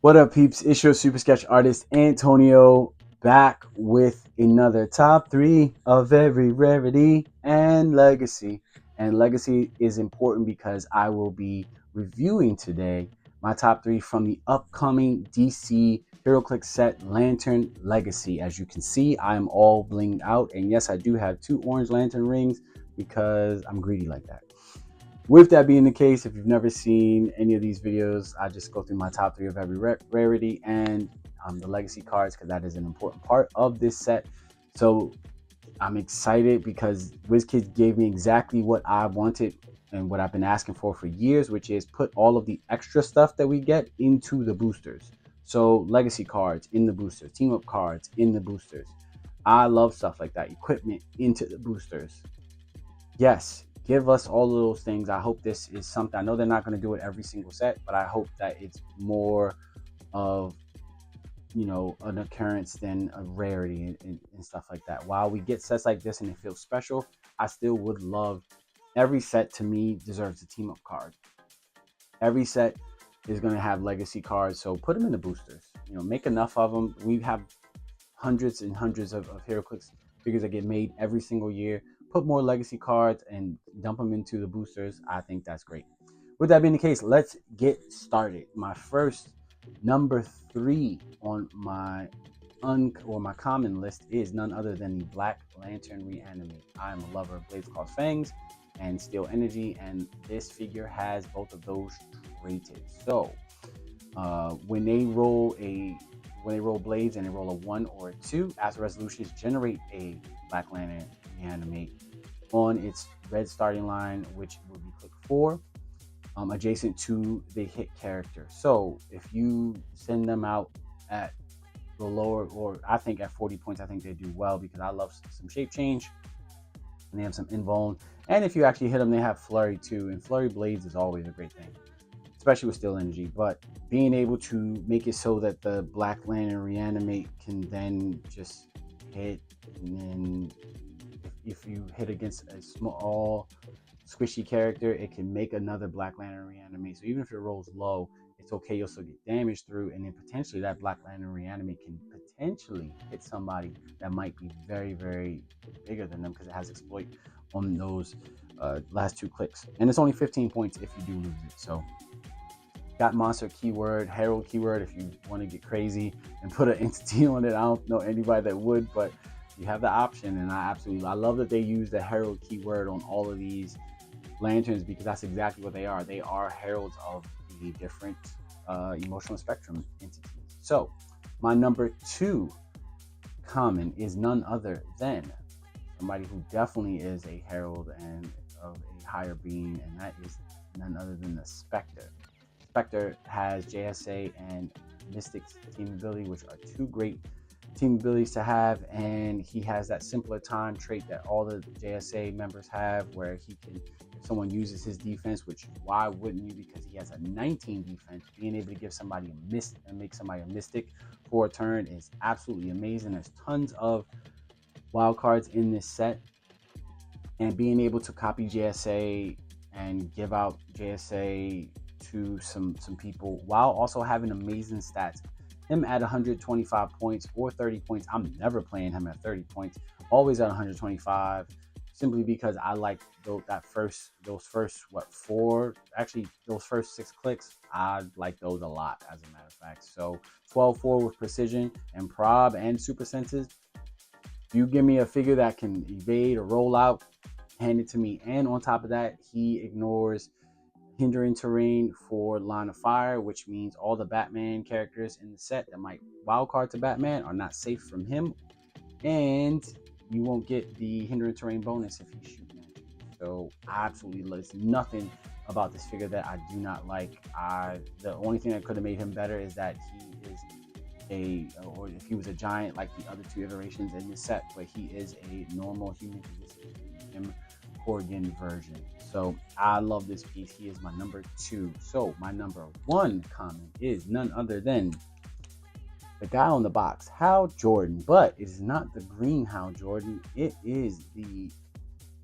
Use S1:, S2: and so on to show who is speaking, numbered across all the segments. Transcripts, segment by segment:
S1: What up, peeps? It's your super sketch artist Antonio, back with another top three of every rarity and legacy. And legacy is important because I will be reviewing today my top three from the upcoming DC Heroclix set Lantern Legacy. As you can see, I am all blinged out, and yes, I do have two orange lantern rings because I'm greedy like that. With that being the case, if you've never seen any of these videos, I just go through my top three of every rarity and the legacy cards, because that is an important part of this set. So I'm excited because WizKids gave me exactly what I wanted and what I've been asking for years, which is put all of the extra stuff that we get into the boosters. So legacy cards in the boosters, team up cards in the boosters. I love stuff like that. Equipment into the boosters. Yes, give us all of those things. I hope this is something. I know they're not going to do it every single set, but I hope that it's more of, an occurrence than a rarity and stuff like that. While we get sets like this and it feels special, I still would love every set. To me, deserves a team up card. Every set is going to have legacy cards, so put them in the boosters. Make enough of them. We have hundreds and hundreds of Heroclix figures that get made every single year. Put more legacy cards and dump them into the boosters. I think that's great. With that being the case, let's get started. My first number three on my my common list is none other than the Black Lantern Reanimate. I am a lover of Blades Called Fangs and Steel Energy, and this figure has both of those traded. So when they roll blades and they roll a 1 or a 2, as resolutions generate a Black Lantern Reanimate on its red starting line, which will be click 4, adjacent to the hit character. So if you send them out at the lower, or I think at 40 points, I think they do well because I love some shape change and they have some invuln. And if you actually hit them, they have flurry too, and flurry blades is always a great thing, especially with Steel Energy. But being able to make it so that the Black Lantern Reanimate can then just hit, and then if you hit against a small squishy character, it can make another Black Lantern Reanimate. So even if it rolls low, it's okay, you'll still get damage through, and then potentially that Black Lantern Reanimate can potentially hit somebody that might be very, very bigger than them because it has exploit on those last 2 clicks. And it's only 15 points if you do lose it. So got monster keyword, herald keyword if you want to get crazy and put an entity on it. I don't know anybody that would, but you have the option, and I love that they use the herald keyword on all of these lanterns because that's exactly what they are. They are heralds of the different emotional spectrum entities. So my number 2 common is none other than somebody who definitely is a herald and of a higher being, and that is none other than the Spectre. Spectre has JSA and Mystic's team ability, which are 2 great team abilities to have, and he has that simpler time trait that all the JSA members have, where he can, if someone uses his defense, which why wouldn't you, because he has a 19 defense, being able to give somebody a mist and make somebody a mystic for a turn is absolutely amazing. There's tons of wild cards in this set, and being able to copy JSA and give out JSA to some people while also having amazing stats. Him at 125 points or 30 points, I'm never playing him at 30 points, always at 125, simply because I like those first 6 clicks. I like those a lot, as a matter of fact. So 12-4 with precision and prob and super senses. If you give me a figure that can evade or roll out, hand it to me. And on top of that, he ignores hindering terrain for line of fire, which means all the Batman characters in the set that might wildcard to Batman are not safe from him, and you won't get the hindering terrain bonus if you shoot magic. So absolutely, there's nothing about this figure that I do not like. The only thing that could have made him better is that he is or if he was a giant like the other 2 iterations in this set, but he is a normal human Jim Corrigan version. So I love this piece. He is my number 2. So my number 1 common is none other than the guy on the box, Hal Jordan, but it is not the green Hal Jordan. It is the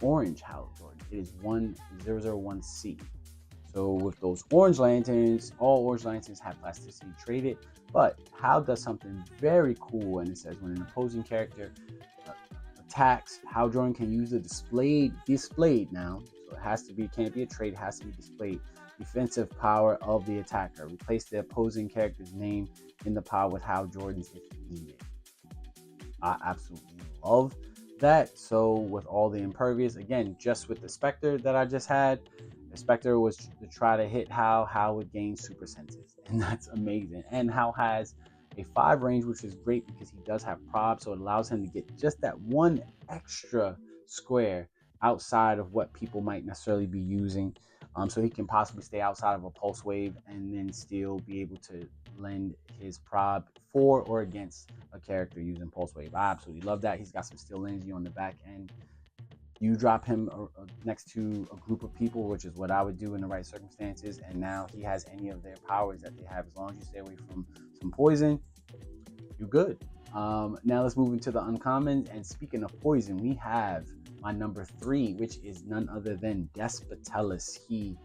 S1: orange Hal Jordan. It is 1001C. So with those orange lanterns, all orange lanterns have plasticity traded, but Hal does something very cool, and it says when an opposing character attacks, Hal Jordan can use the displayed now, so it has to be, can't be a trait, it has to be displayed defensive power of the attacker. Replace the opposing character's name in the power with Hal Jordan's if needed. I absolutely love that. So with all the impervious, again, just with the Spectre that I just had, the Spectre was to try to hit Hal would gain super senses, and that's amazing. And Hal has a 5 range, which is great because he does have prob, so it allows him to get just that one extra square outside of what people might necessarily be using. So he can possibly stay outside of a pulse wave and then still be able to lend his prob for or against a character using pulse wave. I absolutely love that. He's got some still energy on the back end. You drop him next to a group of people, which is what I would do in the right circumstances, and now he has any of their powers that they have. As long as you stay away from some poison, you're good. Now let's move into the uncommons. And speaking of poison, we have my number 3, which is none other than Despatelis. He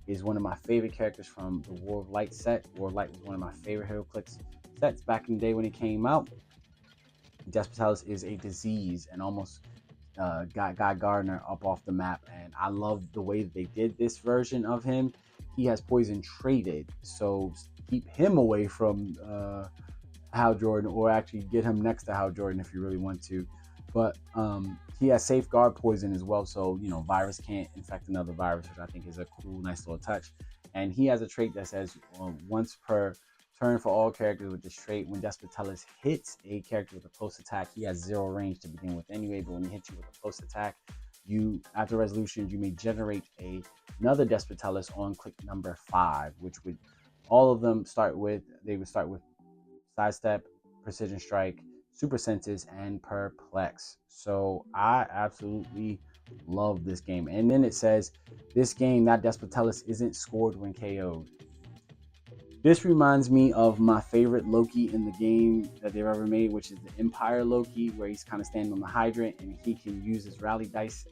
S1: is one of my favorite characters from the War of Light set. War of Light was one of my favorite Heroclix sets back in the day when it came out. Despatelis is a disease and almost got Guy Gardner up off the map, and I love the way that they did this version of him. He has poison traded, so keep him away from Hal Jordan, or actually get him next to Hal Jordan if you really want to. But he has safeguard poison as well, so virus can't infect another virus, which I think is a cool, nice little touch. And he has a trait that says once per turn for all characters with this trait, when Despatelis hits a character with a close attack, he has 0 range to begin with anyway, but when he hits you with a close attack, after resolution, you may generate another Despatelis on click number 5, which would all of them they would start with sidestep, precision strike, super senses, and perplex. So I absolutely love this game. And then it says this game, that Despatelis isn't scored when KO'd. This reminds me of my favorite Loki in the game that they've ever made, which is the Empire Loki, where he's kind of standing on the hydrant and he can use his rally dice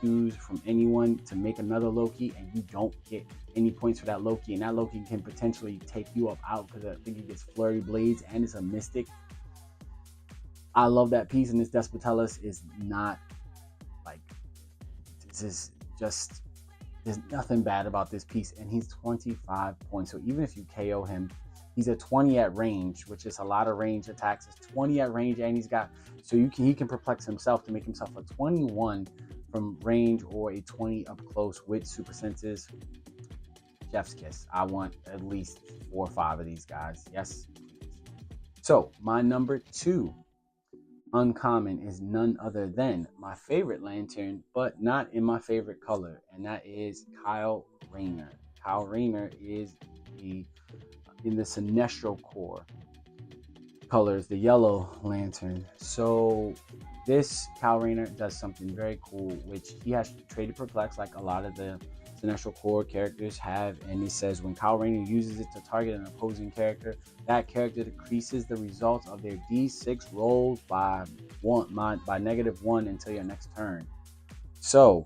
S1: choose from anyone to make another Loki, and you don't get any points for that Loki, and that Loki can potentially take you up out because I think he gets flurry blades and it's a mystic. I love that piece, and this Despatelis is not like, this is just, there's nothing bad about this piece, and he's 25 points. So even if you KO him, he's a 20 at range, which is a lot of range attacks. It's 20 at range, and he can perplex himself to make himself a 21 from range or a 20 up close with super senses. Chef's kiss. I want at least 4 or 5 of these guys. Yes, please. So my number 2 uncommon is none other than my favorite lantern, but not in my favorite color, and that is Kyle Rayner. Kyle Rayner is in the Sinestro core colors, the yellow lantern. So this Kyle Rayner does something very cool, which he has traded perplex like a lot of the Sinestro core characters have, and it says when Kyle Rayner uses it to target an opposing character, that character decreases the results of their D6 rolls by -1 until your next turn. So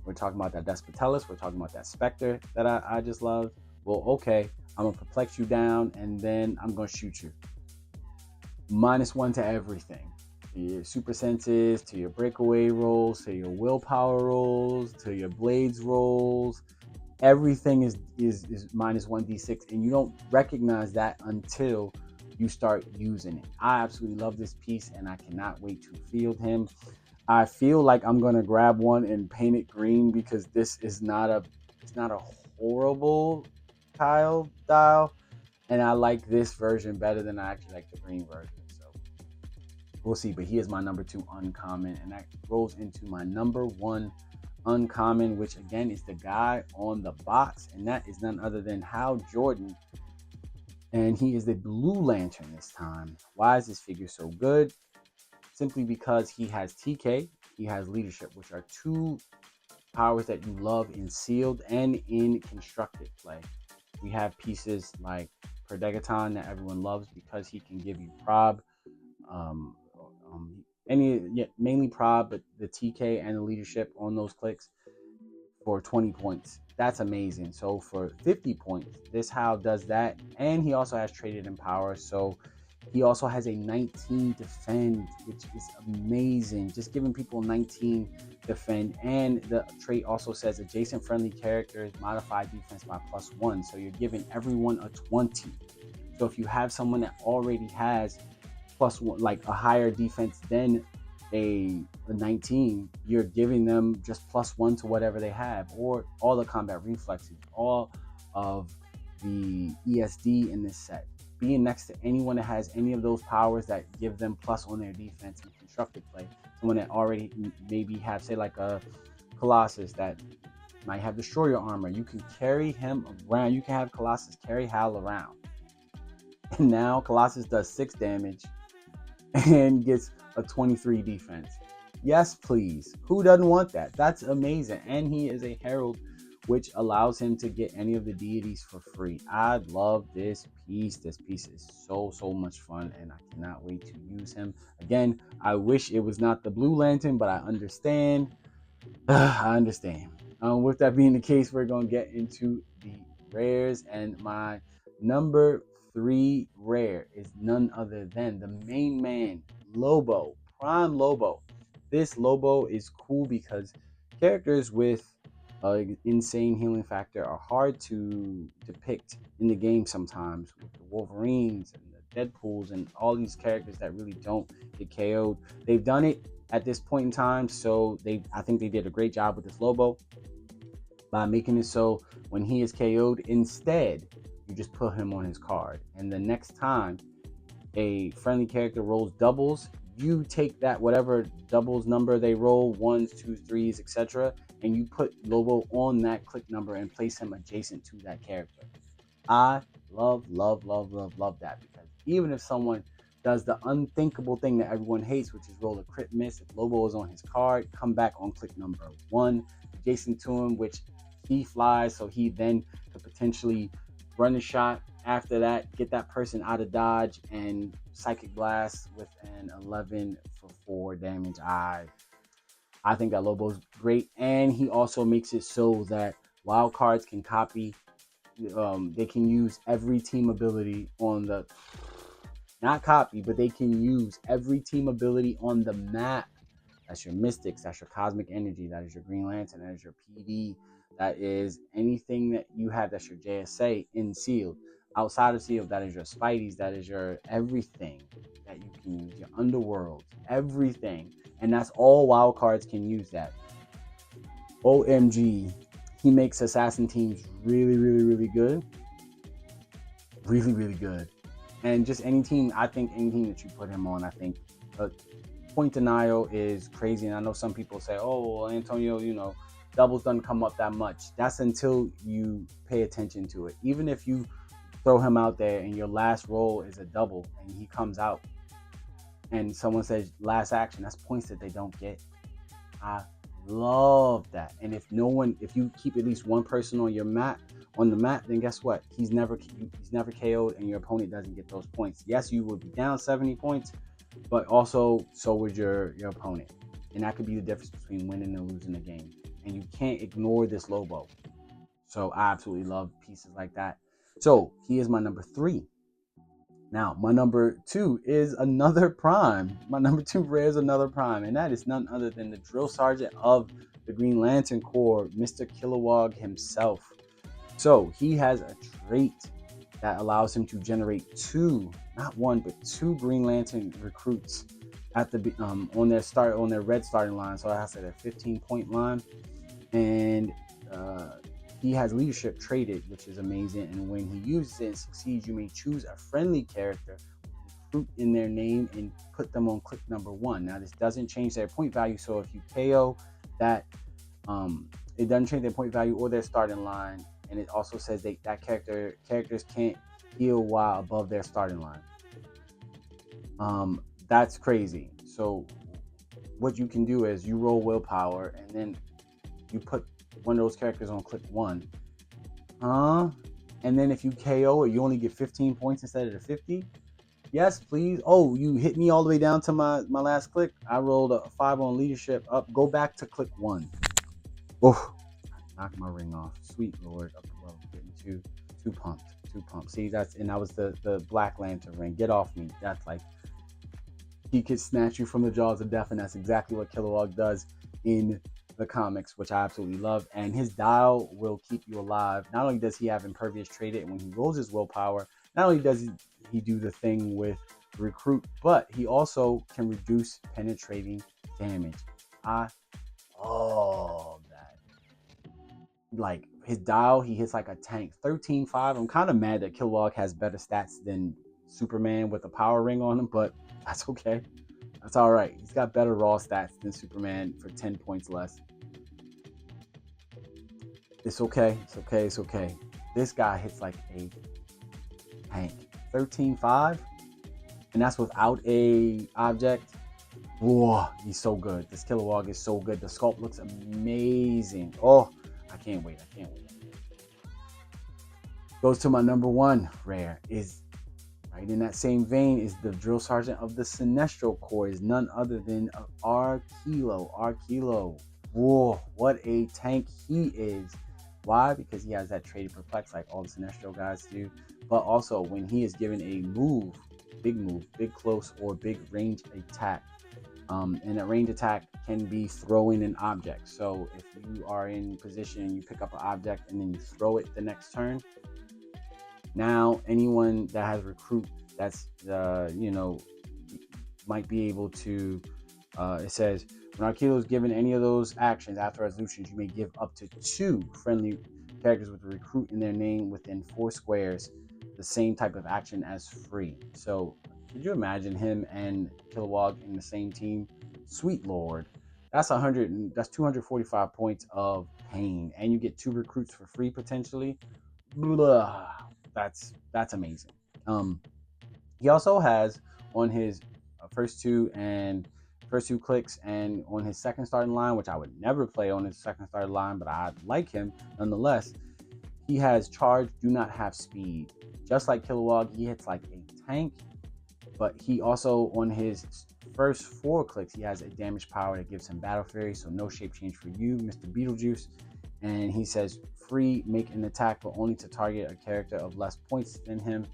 S1: we're talking about that Despatelis, we're talking about that Spectre that I just love. Well, okay, I'm gonna perplex you down and then I'm gonna shoot you. -1 to everything. To your super senses, to your breakaway rolls, to your willpower rolls, to your blades rolls. Everything is -1 d6, and you don't recognize that until you start using it. I absolutely love this piece, and I cannot wait to field him. I feel like I'm gonna grab one and paint it green because this is not a horrible Kyle style, and I like this version better than I actually like the green version. So we'll see. But he is my number 2 uncommon, and that rolls into my number 1 uncommon, which again is the guy on the box, and that is none other than Hal Jordan, and he is the blue lantern this time. Why is this figure so good? Simply because he has TK, he has leadership, which are 2 powers that you love in sealed and in constructed play. We have pieces like Perdegaton that everyone loves because he can give you prob, mainly prob, but the TK and the leadership on those clicks for 20 points. that's amazing. So for 50 points, this Howal does that, and he also has traded in power. So he also has a 19 defend, which is amazing. Just giving people 19 defend, and the trait also says adjacent friendly characters modify defense by +1. So you're giving everyone a 20. So if you have someone that already has +1, like a higher defense than a 19, you're giving them just +1 to whatever they have, or all the combat reflexes, all of the ESD in this set. Being next to anyone that has any of those powers that give them plus on their defense and constructed play, someone that already maybe have, say, like a Colossus that might have destroyer armor, you can carry him around. You can have Colossus carry Hal around. And now Colossus does 6 damage and gets a 23 defense. Yes, please. Who doesn't want that? That's amazing. And he is a herald, which allows him to get any of the deities for free. I love this piece. This piece is so much fun, and I cannot wait to use him. Again, I wish it was not the Blue Lantern, but I understand. I understand. With that being the case, we're going to get into the rares, and my number 3 rare is none other than the main man, Lobo, Prime Lobo. This Lobo is cool because characters with an insane healing factor are hard to depict in the game sometimes, with the Wolverines and the Deadpools and all these characters that really don't get KO'd. They've done it at this point in time, so I think they did a great job with this Lobo by making it so when he is KO'd, instead you just put him on his card, and the next time a friendly character rolls doubles, you take that whatever doubles number they roll, 1s, 2s, 3s, etc., and you put Lobo on that click number and place him adjacent to that character. I love that, because even if someone does the unthinkable thing that everyone hates, which is roll a crit miss, if Lobo is on his card, come back on click number 1 adjacent to him, which he flies, so he then could potentially run a shot after that, get that person out of dodge, and psychic blast with an 11 for 4 damage. I think that Lobo's great, and he also makes it so that wild cards can copy. They can use every team ability on the, not copy, but they can use every team ability on the map. That's your Mystics, that's your Cosmic Energy, that is your Green Lantern, that is your PD, that is anything that you have, that's your JSA in Sealed. Outside of Sealed, that is your Spideys, that is your everything that you can use, your Underworld, everything. And that's all wild cards can use that. OMG, he makes assassin teams really good. Really good. And just any team, I think any team that you put him on, I think point denial is crazy. And I know some people say, oh, well, Antonio, doubles doesn't come up that much. That's until you pay attention to it. Even if you throw him out there and your last roll is a double and he comes out and someone says last action, that's points that they don't get. I love that. And if you keep at least one person on the map, then guess what? He's never KO'd, and your opponent doesn't get those points. Yes, you would be down 70 points, but also so would your opponent. And that could be the difference between winning and losing the game. And you can't ignore this Lobo. So I absolutely love pieces like that. So he is my number 3. Now, my number 2 is another Prime. My number 2 rare is another Prime, and that is none other than the Drill Sergeant of the Green Lantern Corps, Mr. Killerog himself. So he has a trait that allows him to generate 2, not 1, but 2 Green Lantern recruits at the on their red starting line. So I have to say their 15-point line, and he has leadership traded, which is amazing. And when he uses it and succeeds, you may choose a friendly character, recruit in their name, and put them on click number 1. Now this doesn't change their point value, so if you KO that, it doesn't change their point value or their starting line. And it also says that characters can't heal while above their starting line. That's crazy. So what you can do is you roll willpower, and then you put one of those characters on click 1. And then if you KO it, you only get 15 points instead of the 50. Yes, please. Oh, you hit me all the way down to my last click. I rolled a 5 on leadership. Up, go back to click 1. Oh, Knock my ring off. Sweet Lord up above. Getting too pumped. Too pumped. See, that was the Black Lantern ring. Get off me. That's like, he could snatch you from the jaws of death, and that's exactly what Killerog does in the comics, which I absolutely love. And his dial will keep you alive. Not only does he have impervious traded, and when he rolls his willpower, not only does he do the thing with recruit, but he also can reduce penetrating damage. I love that. Like, his dial, he hits like a tank. 13-5. I'm kind of mad that Killerog has better stats than Superman with a power ring on him, but that's okay. That's all right. He's got better raw stats than Superman for 10 points less. It's okay. It's okay. It's okay. This guy hits like a tank. 13-5, and that's without a object. Whoa, he's so good. This Killerog is so good. The sculpt looks amazing. Oh, I can't wait. I can't wait. Goes to my number one rare. Is right in that same vein is the drill sergeant of the Sinestro Corps, is none other than Archilo. Archilo. Whoa, what a tank he is. Why? Because he has that traded perplex like all the Sinestro guys do. But also when he is given a move, big close, or big range attack. And a range attack can be throwing an object. So if you are in position and you pick up an object and then you throw it the next turn, now anyone that has recruit that's might be able to it says when Archilo is given any of those actions after resolutions, you may give up to 2 friendly characters with a recruit in their name within 4 squares the same type of action as free. So could you imagine him and Killerog in the same team? Sweet Lord. That's 245 points of pain, and you get 2 recruits for free potentially. Blah. That's amazing. He also has on his first two clicks, and on his second starting line, which I would never play on his second starting line, but I like him nonetheless. He has charge, do not have speed. Just like Killerog, he hits like a tank, but he also on his first 4 clicks, he has a damage power that gives him Battle Fury, so no shape change for you, Mr. Beetlejuice. And he says free, make an attack, but only to target a character of less points than him.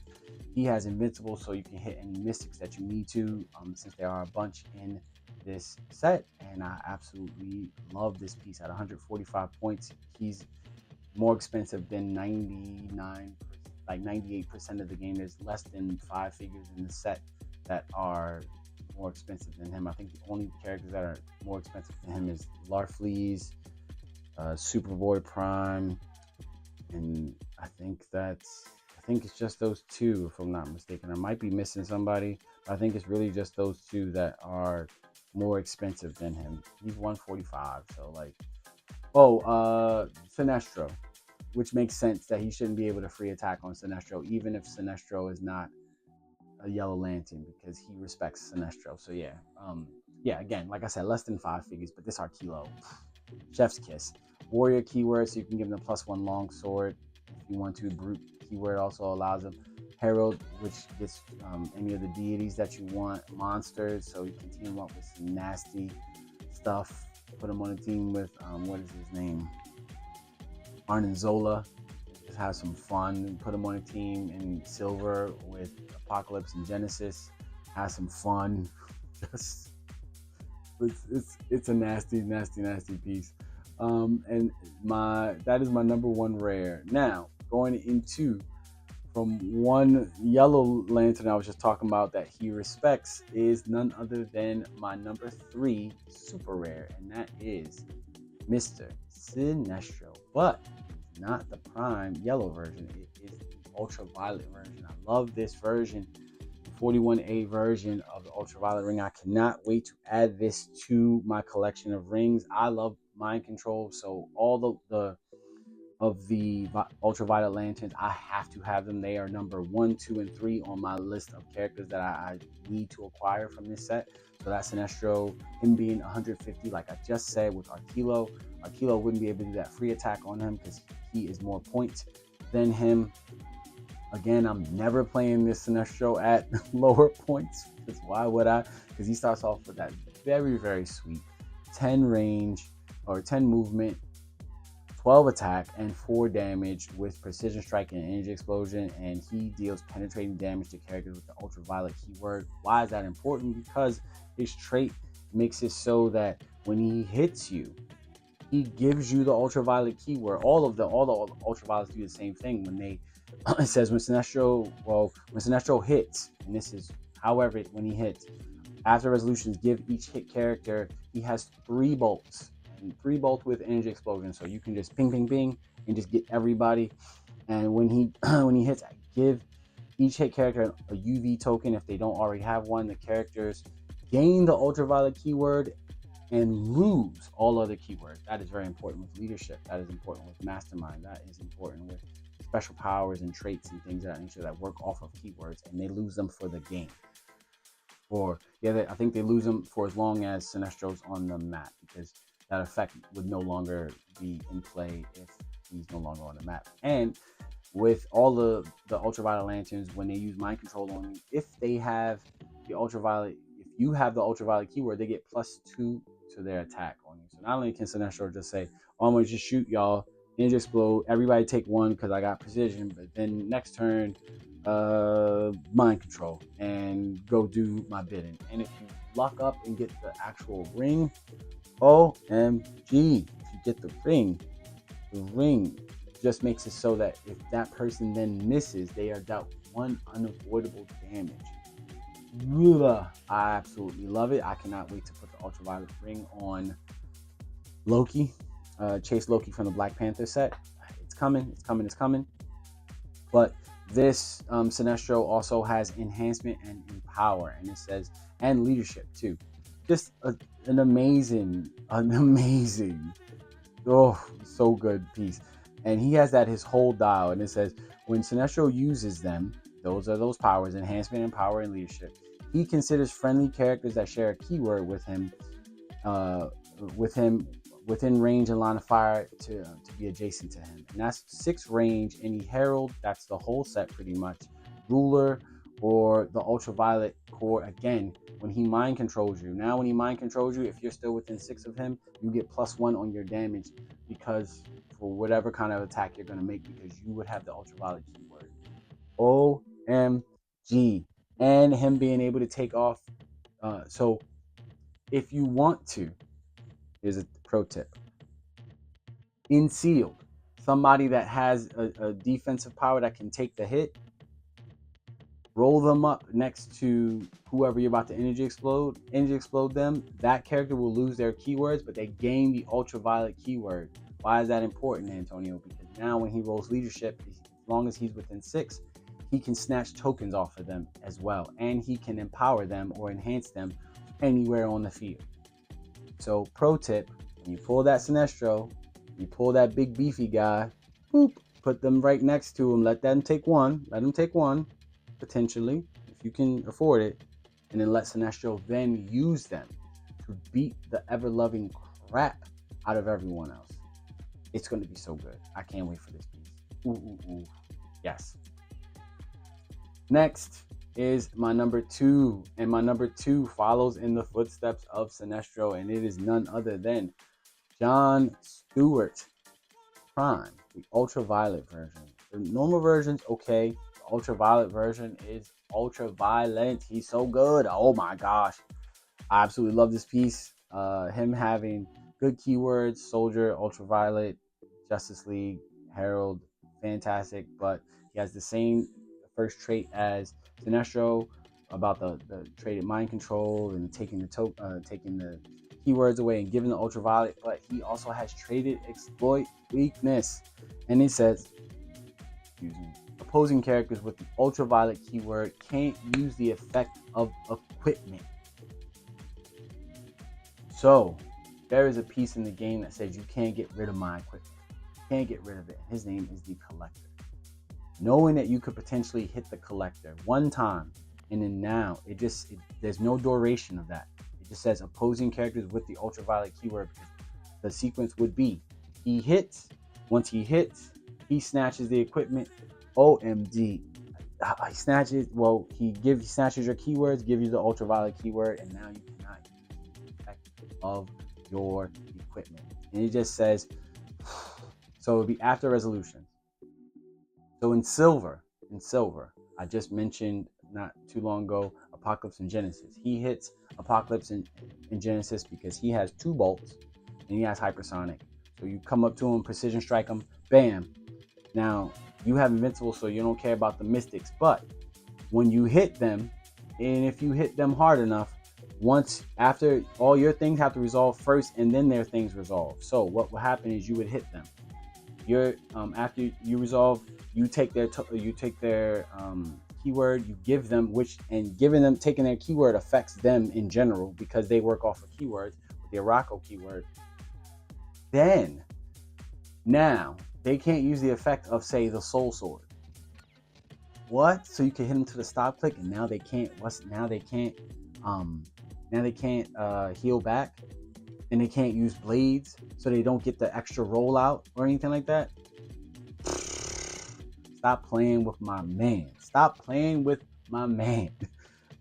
S1: He has Invincible, so you can hit any mystics that you need to, since there are a bunch in this set. And I absolutely love this piece. At 145 points, he's more expensive than 98% of the game. There's less than 5 figures in the set that are more expensive than him. I think the only characters that are more expensive than him is Larfleeze, Superboy Prime, and I think it's just those 2, if I'm not mistaken. I might be missing somebody, but I think it's really just those 2 that are more expensive than him. He's 145, so like, Sinestro, which makes sense that he shouldn't be able to free attack on Sinestro, even if Sinestro is not a Yellow Lantern, because he respects Sinestro. So yeah, again, like I said, less than 5 figures, but this Archilo, chef's kiss. Warrior keyword, so you can give him a +1 long sword if you want to. Brute keyword also allows him. Herald, which gets any of the deities that you want. Monsters, so you can team him up with some nasty stuff. Put him on a team with what is his name? Arnenzola. Just have some fun. Put him on a team in silver with Apocalypse and Genesis. Have some fun. Just it's a nasty piece. And that is my number 1 rare. Now going into from one Yellow Lantern I was just talking about that he respects is none other than my number 3 super rare, and that is Mr. Sinestro. But not the prime yellow version. It is the ultraviolet version. I love this version, the 41A version of the ultraviolet ring. I cannot wait to add this to my collection of rings. I love mind control, so all the ultraviolet lanterns, I have to have them. They are number 1, 2, and 3 on my list of characters that I need to acquire from this set. So that's Sinestro, him being 150, like I just said with Archilo. Archilo wouldn't be able to do that free attack on him because he is more points than him. Again, I'm never playing this Sinestro at lower points, because why would I? Because he starts off with that very, very sweet 10 range or 10 movement, 12 attack and 4 damage with precision strike and energy explosion, and he deals penetrating damage to characters with the ultraviolet keyword. Why is that important? Because his trait makes it so that when he hits you, he gives you the ultraviolet keyword. All the ultraviolets do the same thing. When they it says when Sinestro hits, and this is however when he hits, after resolutions, give each hit character, he has 3 bolts. And 3 bolts with energy explosion. So you can just ping, ping, ping, and just get everybody. And when he when he hits, give each hit character a UV token if they don't already have one. The characters gain the ultraviolet keyword and lose all other keywords. That is very important with leadership. That is important with mastermind. That is important with special powers and traits and things of that nature that work off of keywords, and they lose them for the game. I think they lose them for as long as Sinestro's on the map, because that effect would no longer be in play if he's no longer on the map. And with all the ultraviolet lanterns, when they use mind control on you, if they have the ultraviolet, if you have the ultraviolet keyword, they get +2 to their attack on you. So not only can Sinestro just say, oh, I'm gonna just shoot y'all, energy explode, everybody take 1 because I got precision, but then next turn, mind control and go do my bidding. And if you luck up and get the actual ring, OMG, if you get the ring just makes it so that if that person then misses, they are dealt 1 unavoidable damage. I absolutely love it. I cannot wait to put the ultraviolet ring on Loki, chase Loki from the Black Panther set. It's coming. But this Sinestro also has enhancement and empower, and it says, and leadership too. Just an amazing, so good piece. And he has that his whole dial, and it says when Sinestro uses them, those are those powers, enhancement, empower, and leadership. He considers friendly characters that share a keyword with him within range and line of fire to be adjacent to him. And that's 6 range. Any herald, that's the whole set pretty much. Ruler or the ultraviolet core, again, when he mind controls you. Now when he mind controls you, if you're still within 6 of him, you get +1 on your damage, because for whatever kind of attack you're going to make, because you would have the ultraviolet keyword. OMG. And him being able to take off. So if you want to, here's a pro tip. In sealed, somebody that has a defensive power that can take the hit, roll them up next to whoever you're about to energy explode them. That character will lose their keywords, but they gain the ultraviolet keyword. Why is that important, Antonio? Because now when he rolls leadership, as long as he's within 6, he can snatch tokens off of them as well, and he can empower them or enhance them anywhere on the field. So pro tip, when you pull that Sinestro, you pull that big beefy guy, boop, put them right next to him, let them take 1, potentially, if you can afford it, and then let Sinestro then use them to beat the ever-loving crap out of everyone else. It's going to be so good. I can't wait for this piece. Ooh. Yes. Next is my number 2, and my number 2 follows in the footsteps of Sinestro, and it is none other than John Stewart Prime, the ultraviolet version. The normal version's okay. The ultraviolet version is ultraviolet. He's so good. Oh my gosh. I absolutely love this piece. Him having good keywords, Soldier, Ultraviolet, Justice League, Herald, fantastic. But he has the same first trait as Sinestro about the trait of mind control and taking the keywords away and giving the ultraviolet. But he also has traded exploit weakness, and it says, opposing characters with the ultraviolet keyword can't use the effect of equipment. So there is a piece in the game that says you can't get rid of my equipment. You can't get rid of it. His name is the Collector. Knowing that you could potentially hit the Collector 1 time, and then now there's no duration of that. It just says opposing characters with the ultraviolet keyword, because the sequence would be he hits. Once he hits, he snatches the equipment. OMG. He snatches your keywords, give you the ultraviolet keyword, and now you cannot use the effect of your equipment. And it just says So it would be after resolutions. So in silver, I just mentioned not too long ago Apocalypse in Genesis. He hits Apocalypse in Genesis because he has 2 bolts and he has hypersonic. So you come up to him, precision strike him, bam. Now you have invincible, so you don't care about the mystics. But when you hit them, and if you hit them hard enough, once after all your things have to resolve first, and then their things resolve. So what would happen is you would hit them. After you resolve, you take their keyword, you give them, taking their keyword affects them in general because they work off of keywords with the Archilo keyword. Then now they can't use the effect of, say, the soul sword. What? So you can hit them to the stop click, and now they can't. Now they can't heal back, and they can't use blades, so they don't get the extra rollout or anything like that. Stop playing with my man. Stop playing with my man.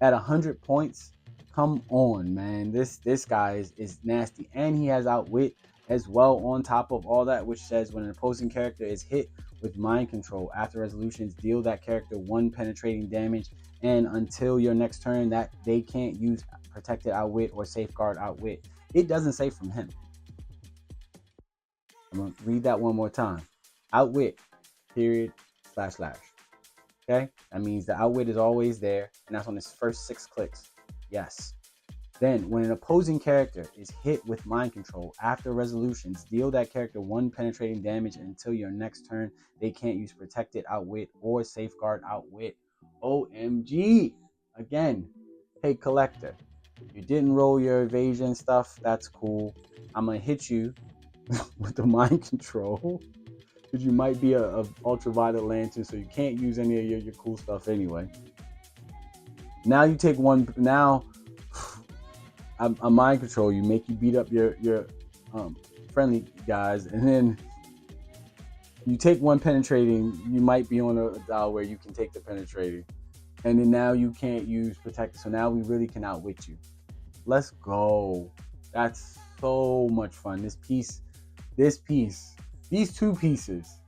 S1: At 100 points, come on, man. This guy is nasty, and he has outwit as well on top of all that, which says when an opposing character is hit with mind control after resolutions, deal that character 1 penetrating damage, and until your next turn that they can't use protected outwit or safeguard outwit. It doesn't say from him. I'm gonna read that one more time. Outwit, period, / okay, that means the outwit is always there, and that's on his first 6 clicks. Yes. Then, when an opposing character is hit with mind control after resolutions, deal that character 1 penetrating damage, and until your next turn they can't use protected outwit or safeguard outwit. OMG. Again, hey collector, you didn't roll your evasion stuff. That's cool. I'm gonna hit you with the mind control because you might be a ultraviolet lantern, so you can't use any of your cool stuff anyway. Now you take one. Now I mind control you, make you beat up your friendly guys, and then you take 1 penetrating. You might be on a dial where you can take the penetrating, and then now you can't use protect. So now we really can outwit you. Let's go. That's so much fun. This piece, these 2 pieces,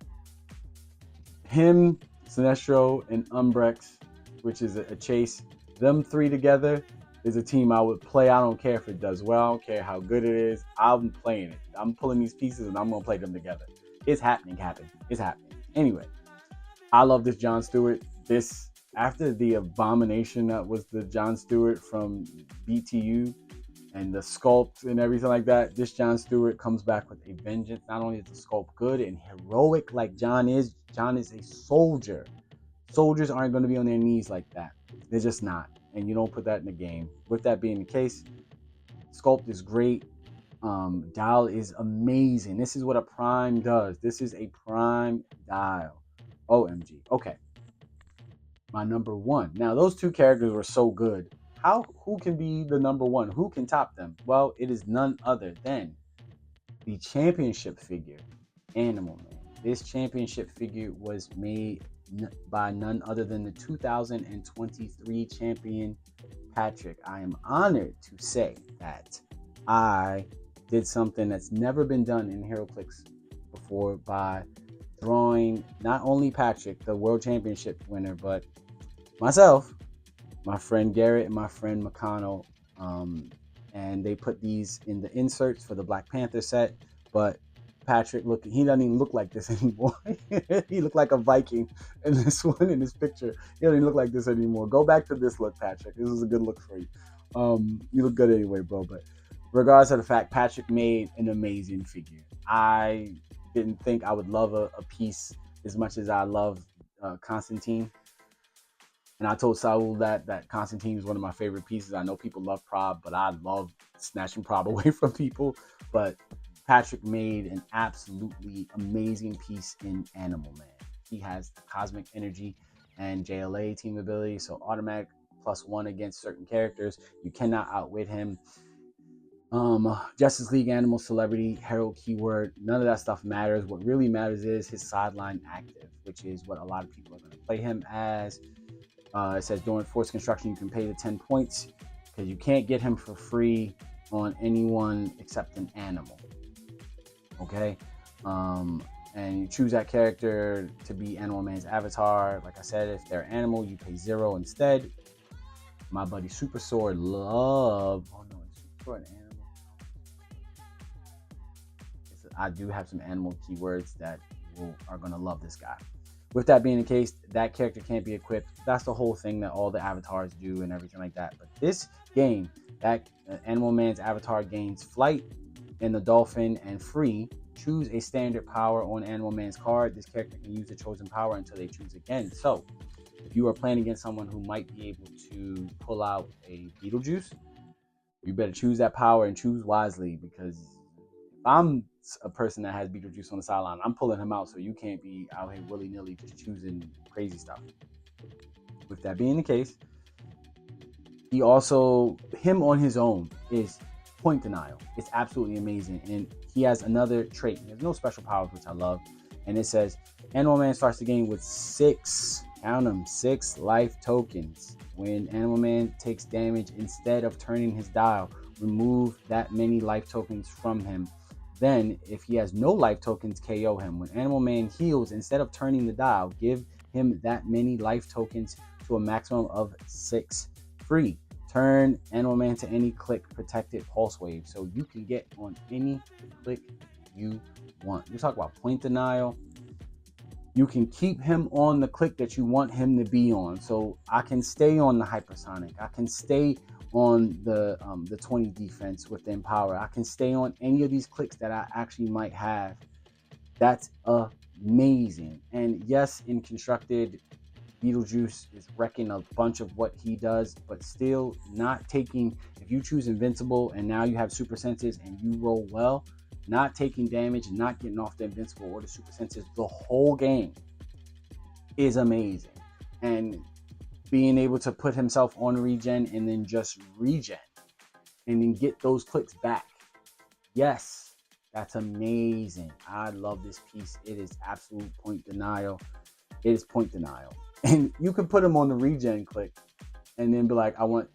S1: him, Sinestro, and Umbrex, which is a chase. Them 3 together is a team I would play. I don't care if it does well. I don't care how good it is. I'm playing it. I'm pulling these pieces and I'm going to play them together. It's happening. It's happening. Anyway, I love this John Stewart. This, after the abomination that was the John Stewart from BTU and the sculpt and everything like that, this John Stewart comes back with a vengeance. Not only is the sculpt good and heroic like John is a soldier. Soldiers aren't going to be on their knees like that. They're just not. And you don't put that in the game. With that being the case, sculpt is great. Dial is amazing. This is what a prime does. This is a prime dial. OMG. Okay. My number 1. Now, those 2 characters were so good. Who can be the number 1? Who can top them? Well, it is none other than the championship figure, Animal Man. This championship figure was made by none other than the 2023 champion, Patrick. I am honored to say that I did something that's never been done in Heroclix before by drawing not only Patrick, the world championship winner, but myself, my friend Garrett, and my friend McConnell. And they put these in the inserts for the Black Panther set, but Patrick, he doesn't even look like this anymore. He looked like a Viking in this one, in this picture. He doesn't even look like this anymore. Go back to this look, Patrick. This is a good look for you. You look good anyway, bro. But regardless of the fact, Patrick made an amazing figure. I didn't think I would love a piece as much as I love Constantine. And I told Saul that Constantine is one of my favorite pieces. I know people love Prob, but I love snatching Prob away from people. But Patrick made an absolutely amazing piece in Animal Man. He has the cosmic energy and JLA team ability, so automatic +1 against certain characters. You cannot outwit him. Justice League Animal Celebrity, Hero keyword, none of that stuff matters. What really matters is his sideline active, which is what a lot of people are going to play him as. It says during force construction, you can pay the 10 points because you can't get him for free on anyone except an animal. Okay. and you choose that character to be Animal Man's avatar. Like I said, if they're animal, you pay 0 instead. My buddy Super Sword Love. Oh no, is Super Sword an animal? I do have some animal keywords that are going to love this guy. With that being the case, that character can't be equipped. That's the whole thing that all the avatars do and everything like that. But this game, that Animal Man's avatar gains flight in the dolphin and free. Choose a standard power on Animal Man's card. This character can use the chosen power until they choose again. So if you are playing against someone who might be able to pull out a Beetlejuice, you better choose that power and choose wisely, because if I'm a person that has Beetlejuice on the sideline, I'm pulling him out, so you can't be out here willy-nilly just choosing crazy stuff. With that being the case, he also, him on his own is point denial. It's absolutely amazing. And he has another trait. There's no special powers, which I love. And it says, Animal Man starts the game with 6, count them, 6 life tokens. When Animal Man takes damage, instead of turning his dial, remove that many life tokens from him. Then, if he has no life tokens, KO him. When Animal Man heals, instead of turning the dial, give him that many life tokens to a maximum of 6 free. Turn Animal Man to any click protected pulse wave, so you can get on any click you want. You talk about point denial. You can keep him on the click that you want him to be on. So I can stay on the hypersonic. I can stay on the 20 defense with the empower. I can stay on any of these clicks that I actually might have. That's amazing. And yes, in constructed, Beetlejuice is wrecking a bunch of what he does, but still not taking, if you choose invincible and now you have super senses and you roll well, not taking damage and not getting off the invincible or the super senses the whole game is amazing. And being able to put himself on regen and then just regen and then get those clicks back. Yes, that's amazing. I love this piece. It is absolute point denial. It is point denial. And you can put him on the regen click and then be like, I want,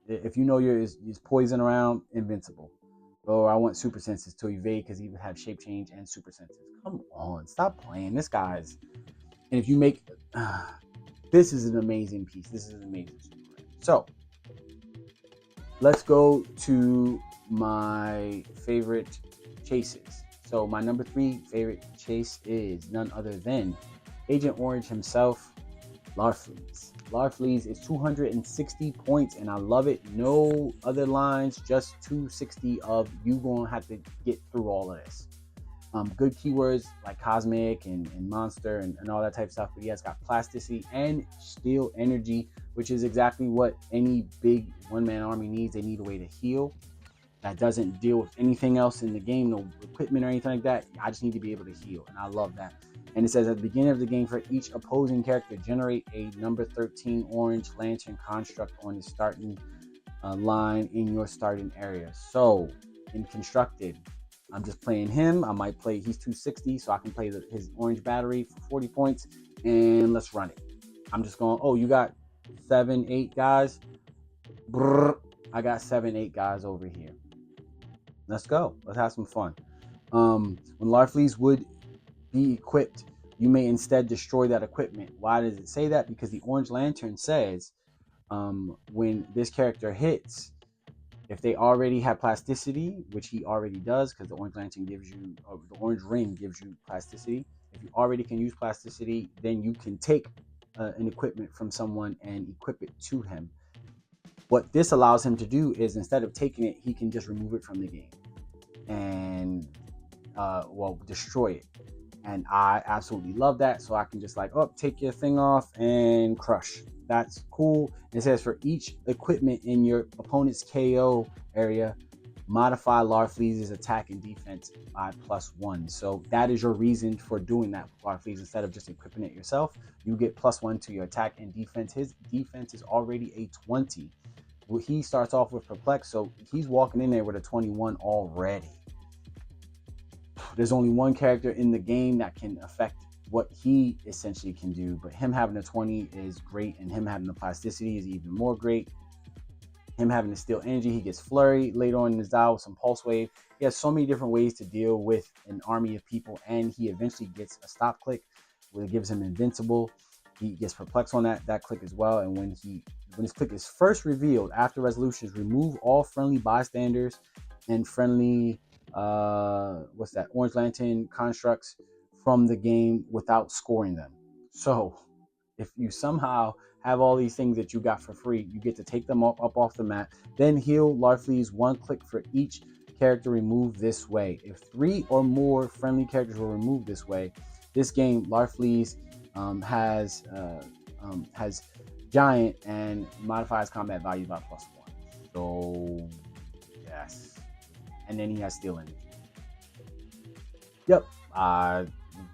S1: if you know is poison around, invincible. Or I want super senses to evade because he would have shape change and super senses. Come on, stop playing. This guy's, and if you make, this is an amazing piece. This is an amazing Superman. So let's go to my favorite chases. So my number 3 favorite chase is none other than Agent Orange himself, Larfleeze. Larfleeze is 260 points, and I love it. No other lines, just 260 of you gonna have to get through all of this. Good keywords like cosmic and monster and all that type of stuff, but he has got plasticity and steel energy, which is exactly what any big one-man army needs. They need a way to heal that doesn't deal with anything else in the game, no equipment or anything like that. I just need to be able to heal, and I love that. And it says at the beginning of the game, for each opposing character, generate a number 13 orange lantern construct on the starting line in your starting area. So in constructed, I'm just playing him. I might play, he's 260, so I can play his orange battery for 40 points, and let's run it. I'm just going, oh, you got 7, 8 guys? Brrr, I got 7, 8 guys over here. Let's go. Let's have some fun. When Larfleeze would be equipped, you may instead destroy that equipment. Why does it say that? Because the orange lantern says when this character hits, if they already have plasticity, which he already does, because the orange lantern gives you, or the orange ring gives you plasticity. If you already can use plasticity, then you can take an equipment from someone and equip it to him. What this allows him to do is, instead of taking it, he can just remove it from the game and destroy it. And I absolutely love that. So I can just like, oh, take your thing off and crush. That's cool. It says for each equipment in your opponent's KO area, modify Larfleeze's attack and defense by +1. So that is your reason for doing that with Larfleeze. Instead of just equipping it yourself, you get +1 to your attack and defense. His defense is already a 20. Well, he starts off with Perplex, so he's walking in there with a 21 already. There's only one character in the game that can affect what he essentially can do, but him having a 20 is great, and him having the plasticity is even more great. him having to steal energy. He gets flurry later on in his dial with some pulse wave. He has so many different ways to deal with an army of people, and he eventually gets a stop click, where it gives him invincible. He gets perplexed on that click as well. And when his click is first revealed after resolutions, remove all friendly bystanders and friendly what's that, Orange Lantern constructs from the game without scoring them. So if you somehow have all these things that you got for free, you get to take them up off the map. Then heal Larfleeze one click for each character removed this way. If 3 or more friendly characters were removed this way, this game Larfleeze has giant and modifies combat value by +1. So yes, and then he has steel energy. Yep, I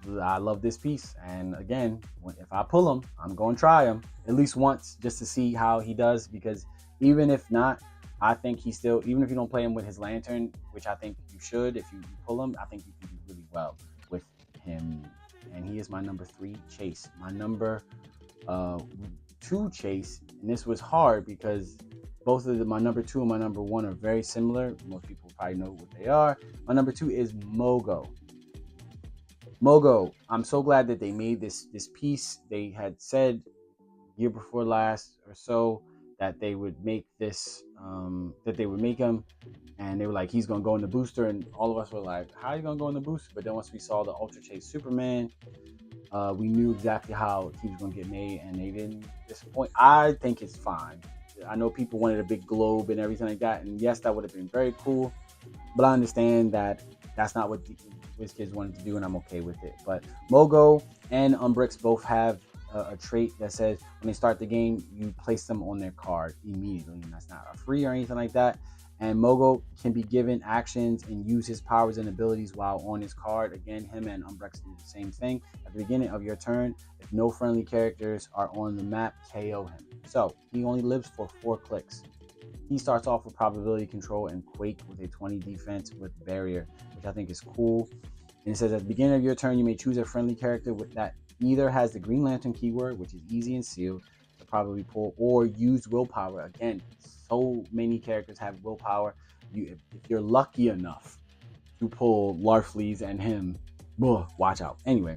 S1: love this piece. And again, if I pull him, I'm going to try him at least once just to see how he does. Because even if not, I think he still, even if you don't play him with his lantern, which I think you should, if you pull him, I think you can do really well with him. And he is my number 3 chase. My number 2 chase, and this was hard because both of my number 2 and my number 1 are very similar. Most people probably know what they are. My number 2 is Mogo. Mogo, I'm so glad that they made this piece. They had said year before last or so that they would make this, that they would make him, and they were like, he's gonna go in the booster, and all of us were like, how are you gonna go in the booster? But then once we saw the Ultra Chase Superman, we knew exactly how he was gonna get made, and they didn't disappoint. I think it's fine. I know people wanted a big globe and everything like that, and yes, that would have been very cool. But I understand that that's not what Wiz Kids wanted to do, and I'm okay with it. But Mogo and Umbrex both have a trait that says when they start the game, you place them on their card immediately, and that's not a free or anything like that. And Mogo can be given actions and use his powers and abilities while on his card. Again, him and Umbrex do the same thing. At the beginning of your turn, if no friendly characters are on the map, KO him. So he only lives for 4 clicks. He starts off with probability control and Quake with a 20 defense with barrier, which I think is cool. And it says at the beginning of your turn, you may choose a friendly character with that either has the Green Lantern keyword, which is easy and sealed to probably pull, or use willpower. Again, so many characters have willpower. If you're lucky enough to pull Larfleeze and him, watch out. Anyway,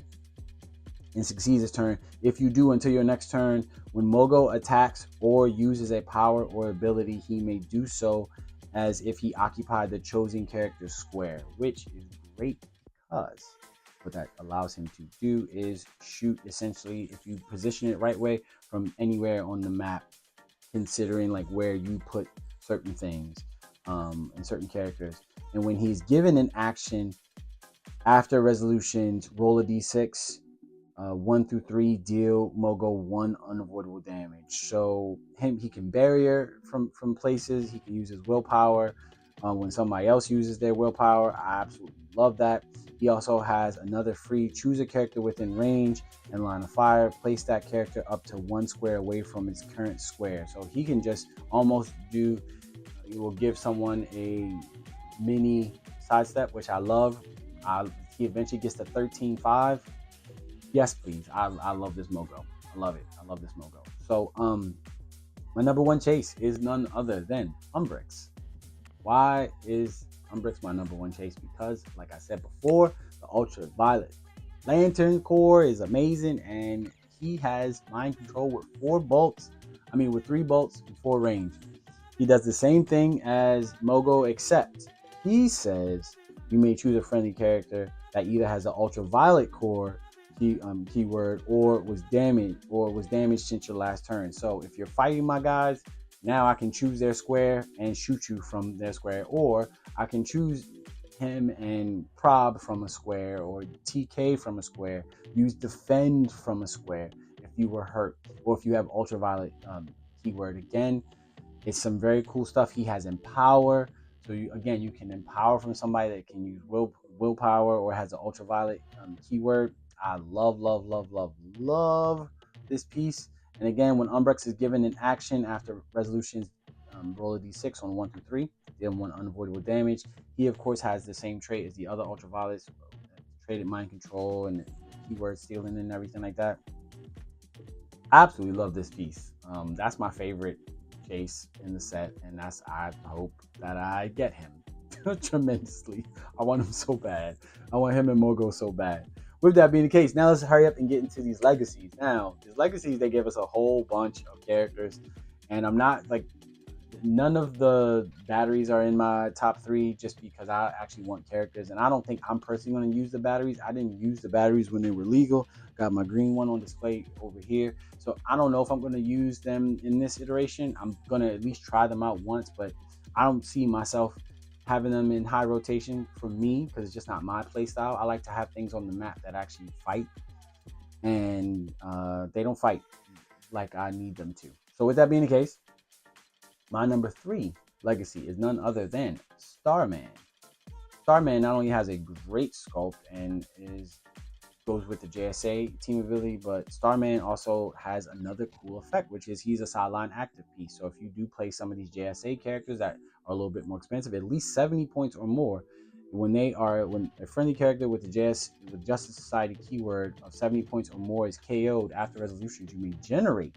S1: and succeeds his turn. If you do until your next turn, when Mogo attacks or uses a power or ability, he may do so as if he occupied the chosen character's square, which is great because what that allows him to do is shoot essentially, if you position it right way, from anywhere on the map, considering like where you put certain things and certain characters. And when he's given an action after resolutions, roll a d6. 1 through 3 deal Mogo 1 unavoidable damage. So he can barrier from places. He can use his willpower when somebody else uses their willpower. I absolutely love that. He also has another free choose a character within range and line of fire. Place that character up to 1 square away from its current square. So he can just almost do. He will give someone a mini sidestep, which I love. He eventually gets to 13-5. Yes, please. I love this Mogo. I love it. I love this Mogo. So, my number 1 chase is none other than Umbrex. Why is Umbrex my number 1 chase? Because, like I said before, the Ultraviolet Lantern core is amazing, and he has mind control with 4 bolts. With 3 bolts and 4 range. He does the same thing as Mogo, except he says you may choose a friendly character that either has an ultraviolet core keyword or was damaged since your last turn. So if you're fighting my guys, now I can choose their square and shoot you from their square, or I can choose him and prob from a square, or TK from a square, use defend from a square if you were hurt, or if you have ultraviolet keyword. Again, it's some very cool stuff. He has empower, so you can empower from somebody that can use willpower or has an ultraviolet keyword. I love this piece. And again, when Umbrex is given an action after resolutions, roll a d6 on 1 through 3, deal 1 unavoidable damage. He of course has the same trait as the other ultraviolets, traded mind control and keyword stealing and everything like that. I absolutely love this piece. That's my favorite chase in the set, and I hope that I get him tremendously. I want him so bad. I want him and Mogo so bad. With that being the case, now let's hurry up and get into these legacies. Now, these legacies, they give us a whole bunch of characters, and I'm not like, none of the batteries are in my top 3 just because I actually want characters, and I don't think I'm personally going to use the batteries. I didn't use the batteries when they were legal. Got my green one on display over here, so I don't know if I'm going to use them in this iteration. I'm going to at least try them out once, but I don't see myself having them in high rotation for me because it's just not my play style. I like to have things on the map that actually fight, and they don't fight like I need them to. So with that being the case, my number 3 legacy is none other than Starman. Starman not only has a great sculpt and goes with the JSA team ability, but Starman also has another cool effect, which is he's a sideline active piece. So if you do play some of these JSA characters that are a little bit more expensive, at least 70 points or more, when a friendly character with the Justice Society keyword of 70 points or more is KO'd after resolutions, you may generate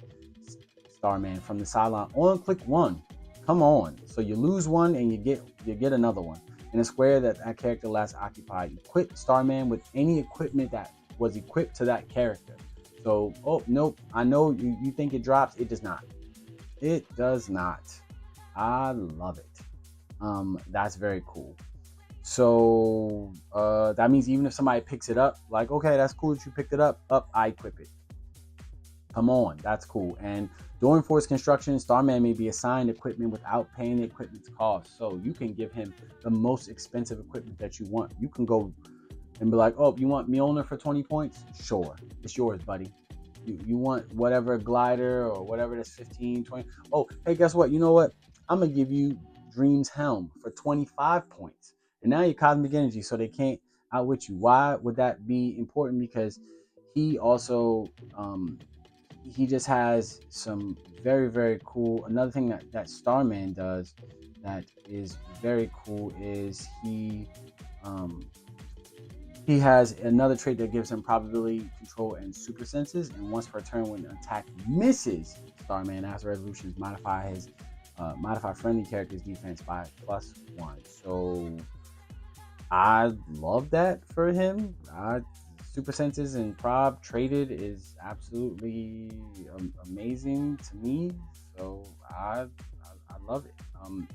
S1: Starman from the sideline on click 1. Come on. So you lose one and you get another one. In a square that character last occupied, equip Starman with any equipment that was equipped to that character. So, oh, nope. I know you think it drops. It does not. It does not. I love it. That's very cool. So that means even if somebody picks it up, like, okay, that's cool that you picked it up, I equip it. Come on, that's cool. And during force construction, Starman may be assigned equipment without paying the equipment's cost. So you can give him the most expensive equipment that you want. You can go and be like, oh, you want Mjolnir for 20 points? Sure, it's yours, buddy. You want whatever glider or whatever that's 15, 20. Oh, hey, guess what? You know what? I'm going to give you Dream's Helm for 25 points. And now you're cosmic energy, so they can't outwit you. Why would that be important? Because he also... he just has some very, very cool. Another thing that Starman does that is very cool is he has another trait that gives him probability control and super senses. And once per turn, when an attack misses, Starman after resolutions modify friendly character's defense by +1. So I love that for him. Super senses and prob traded is absolutely amazing to me. So I love it.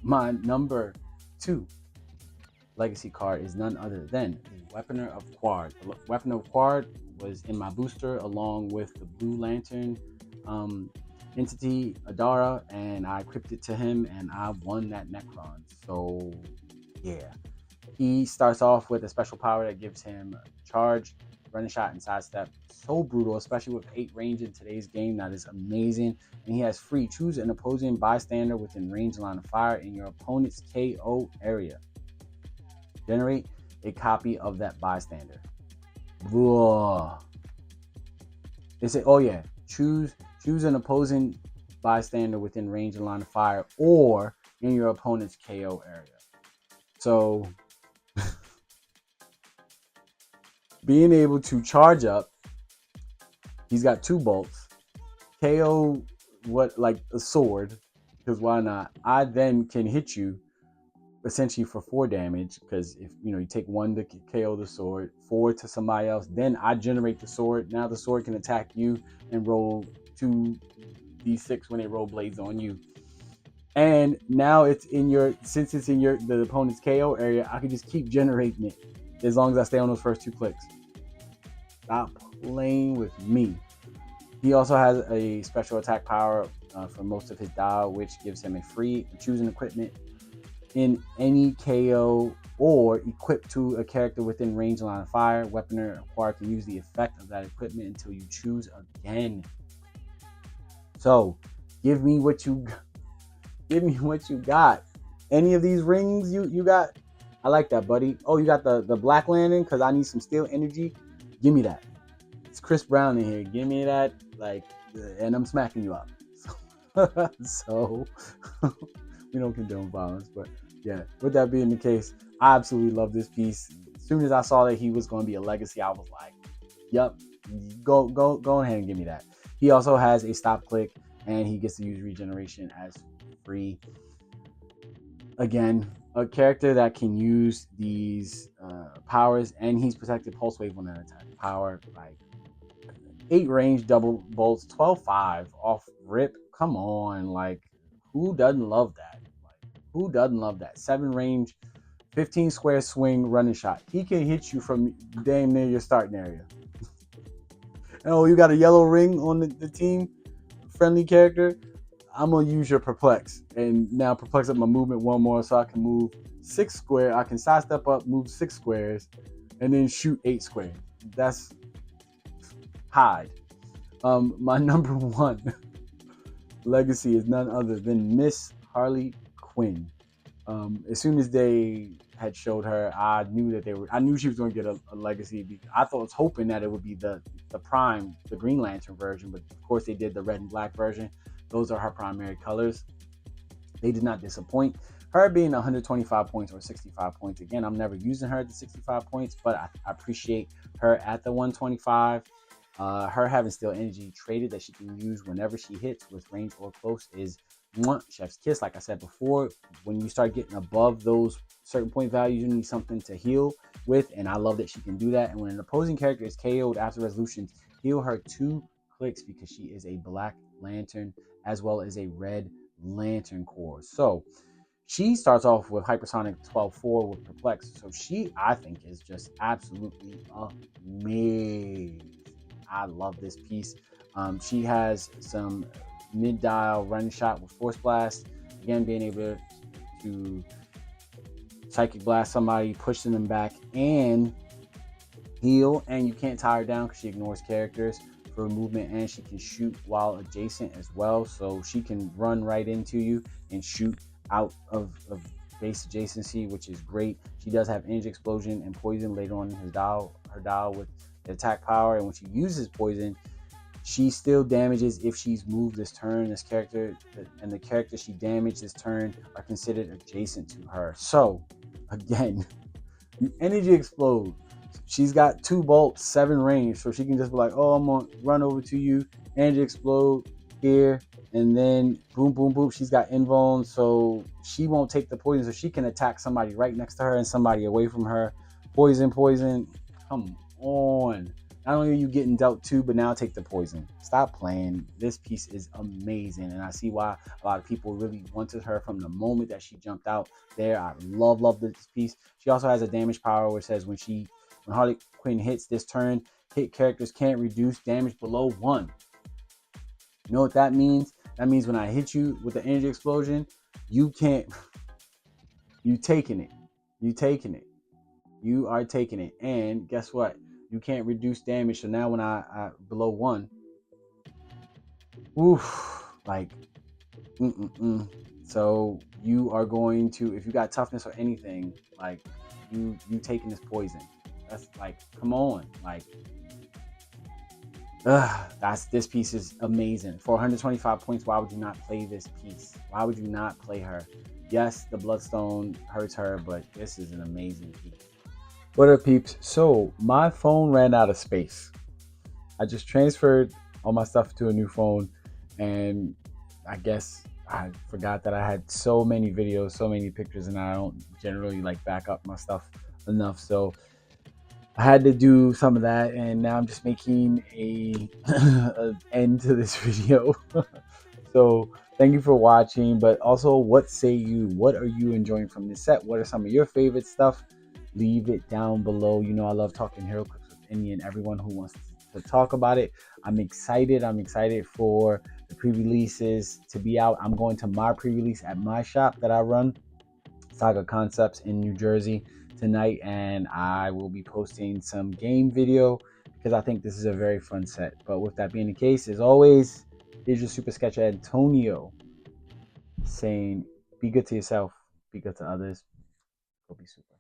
S1: My number 2 legacy card is none other than the Weaponer of Quard. The Weaponer of Quard was in my booster along with the Blue Lantern entity Adara, and I equipped it to him and I won that Necron. So yeah, he starts off with a special power that gives him charge, running shot, and sidestep. So brutal, especially with 8 range in today's game. That is amazing. And he has free. Choose an opposing bystander within range line of fire in your opponent's KO area. Generate a copy of that bystander. Whoa. They say, oh yeah, choose an opposing bystander within range and line of fire or in your opponent's KO area. So being able to charge up, he's got 2 bolts, KO like a sword, because why not? I then can hit you essentially for 4 damage, because if you take 1 to KO the sword, 4 to somebody else, then I generate the sword. Now the sword can attack you and roll 2d6 when they roll blades on you. And now since it's in the opponent's KO area, I can just keep generating it as long as I stay on those first 2 clicks. Stop playing with me. He also has a special attack power for most of his dial, which gives him a free choosing equipment in any KO or equipped to a character within range line of fire. Weaponer acquired can use the effect of that equipment until you choose again. So give me what you got. Any of these rings you got? I like that, buddy. Oh, you got the Black Lantern because I need some steel energy. Give me that. It's Chris Brown in here. Give me that, and I'm smacking you up. So we don't condone violence, but yeah. With that being the case, I absolutely love this piece. As soon as I saw that he was going to be a legacy, I was like, "Yep, go ahead and give me that." He also has a stop click, and he gets to use regeneration as free. Again, a character that can use these powers, and he's protected pulse wave on an attack. Power, like 8 range double bolts, 12-5 off rip. Come on, like who doesn't love that? Like who doesn't love that? 7 range, 15 square swing running shot. He can hit you from damn near your starting area. Oh, you got a yellow ring on the team, friendly character. I'm gonna use your perplex, and now perplex up my movement one more, so I can move 6 square. I can sidestep up, move 6 squares, and then shoot 8 squares. That's hide. My number one legacy is none other than Miss Harley Quinn. As soon as they had showed her, I knew that I knew she was going to get a legacy. I was hoping that it would be the prime, the Green Lantern version, but of course they did the red and black version. Those are her primary colors. They did not disappoint. Her being 125 points or 65 points. Again, I'm never using her at the 65 points, but I appreciate her at the 125. Her having Steel Energy traded that she can use whenever she hits with range or close is chef's kiss. Like I said before, when you start getting above those certain point values, you need something to heal with, and I love that she can do that. And when an opposing character is KO'd after resolutions, heal her 2 clicks because she is a Black Lantern as well as a Red Lantern core. So she starts off with hypersonic 12-4 with perplex. So she, I think, is just absolutely amazing. I love this piece. She has some mid-dial running shot with force blast. Again, being able to psychic blast somebody, pushing them back, and heal. And you can't tie her down because she ignores characters for movement, and she can shoot while adjacent as well. So she can run right into you and shoot out of base adjacency, which is great. She does have energy explosion and poison later on in her dial with the attack power, and when she uses poison, she still damages if she's moved this turn. This character and the character she damaged this turn are considered adjacent to her. So again, you energy explode. She's got 2 bolts, 7 range, so she can just be like, oh, I'm gonna run over to you, energy explode here, and then boom, boom, boom. She's got invuln, so she won't take the poison, so she can attack somebody right next to her and somebody away from her. Poison. Come on. Not only are you getting dealt 2, but now take the poison. Stop playing. This piece is amazing, and I see why a lot of people really wanted her from the moment that she jumped out there. I love this piece. She also has a damage power which says when Harley Quinn hits this turn, hit characters can't reduce damage below 1. You know what that means? That means when I hit you with the energy explosion, you can't. You taking it. You are taking it. And guess what? You can't reduce damage. So now when I below 1, oof, like, So you are going to, if you got toughness or anything, like you taking this poison. That's like, come on, like, this piece is amazing. For 125 points, why would you not play this piece? Why would you not play her? Yes, the Bloodstone hurts her, but this is an amazing piece. What up, peeps? So my phone ran out of space. I just transferred all my stuff to a new phone, and I guess I forgot that I had so many videos, so many pictures, and I don't generally like back up my stuff enough. So I had to do some of that, and now I'm just making an end to this video. So thank you for watching, but also, what say you? What are you enjoying from this set? What are some of your favorite stuff? Leave it down below. You know I love talking Heroclix with any and everyone who wants to talk about it. I'm excited for the pre-releases to be out. I'm going to my pre-release at my shop that I run, Saga Concepts in New Jersey, tonight, and I will be posting some game video because I think this is a very fun set. But with that being the case, as always, here's your Super Sketch Antonio saying, be good to yourself, be good to others, go be super.